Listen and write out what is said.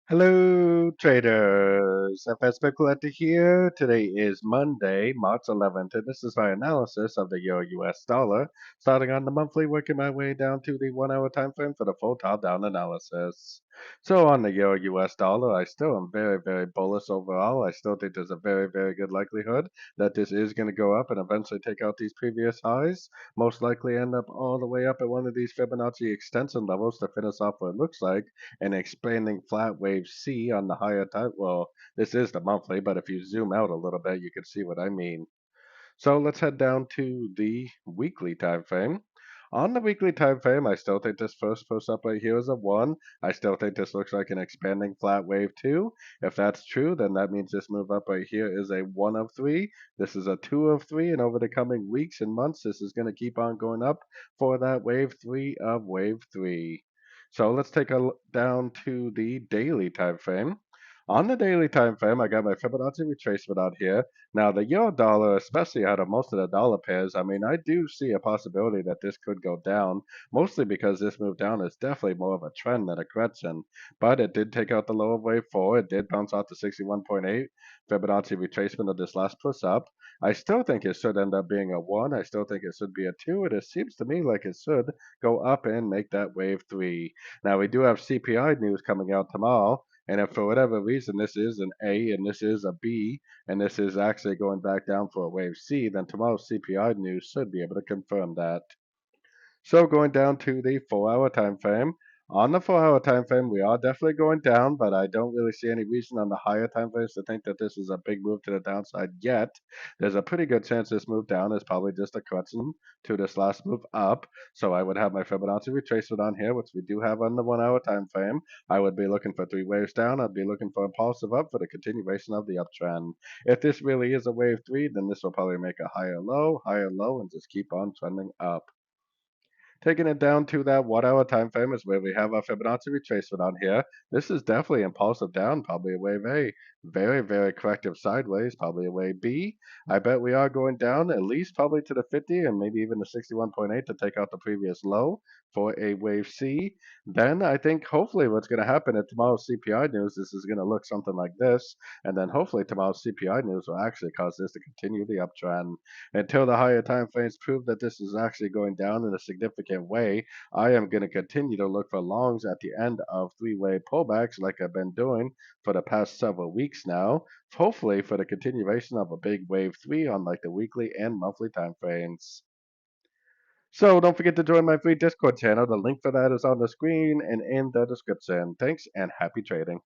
Hello, traders. FS Collector here. Today is Monday, March 11th, and this is my analysis of the Euro US dollar, starting on the monthly, working my way down to the 1 hour time frame for the full top down analysis. So, on the Euro US dollar, I still am very bullish overall. I still think there's a very good likelihood that this is going to go up and eventually take out these previous highs. Most likely end up all the way up at one of these Fibonacci extension levels to finish off what it looks like an expanding flat wave C on the higher time. Well, this is the monthly, but if you zoom out a little bit, you can see what I mean. So let's head down to the weekly time frame. On the weekly time frame, I still think this first post up right here is a 1. I still think this looks like an expanding flat wave 2. If that's true, then that means this move up right here is a 1 of 3. This is a 2 of 3, and over the coming weeks and months, this is going to keep on going up for that wave 3 of wave 3. So let's take a look down to the daily time frame. On the daily time frame, I got my Fibonacci retracement out here. Now, the euro dollar, especially out of most of the dollar pairs, I mean, I do see a possibility that this could go down, mostly because this move down is definitely more of a trend than a correction. But it did take out the lower wave 4. It did bounce out to 61.8 Fibonacci retracement of this last push up. I still think it should end up being a 1. I still think it should be a 2. And it seems to me like it should go up and make that wave 3. Now, we do have CPI news coming out tomorrow. And if for whatever reason this is an A and this is a B, and this is actually going back down for a wave C, then tomorrow's CPI news should be able to confirm that. So going down to the 4 hour time frame. On the 4 hour time frame, we are definitely going down, but I don't really see any reason on the higher time frames to think that this is a big move to the downside yet. There's a pretty good chance this move down is probably just a correction to this last move up. So I would have my Fibonacci retracement on here, which we do have on the 1 hour time frame. I would be looking for 3 waves down. I'd be looking for impulsive up for the continuation of the uptrend. If this really is a wave 3, then this will probably make a higher low, and just keep on trending up. Taking it down to that 1 hour time frame is where we have our Fibonacci retracement on here. This is definitely impulsive down, probably a wave A. Very corrective sideways, probably a wave B. I bet we are going down at least probably to the 50 and maybe even the 61.8 to take out the previous low for a wave C. Then I think hopefully what's going to happen at tomorrow's CPI news, this is going to look something like this. And then hopefully tomorrow's CPI news will actually cause this to continue the uptrend. Until the higher time frames prove that this is actually going down in a significant way, I am going to continue to look for longs at the end of 3 way pullbacks like I've been doing for the past several weeks now, hopefully for the continuation of a big wave 3 on like the weekly and monthly time frames. So don't forget to join my free Discord channel. The link for that is on the screen and in the description. Thanks and happy trading.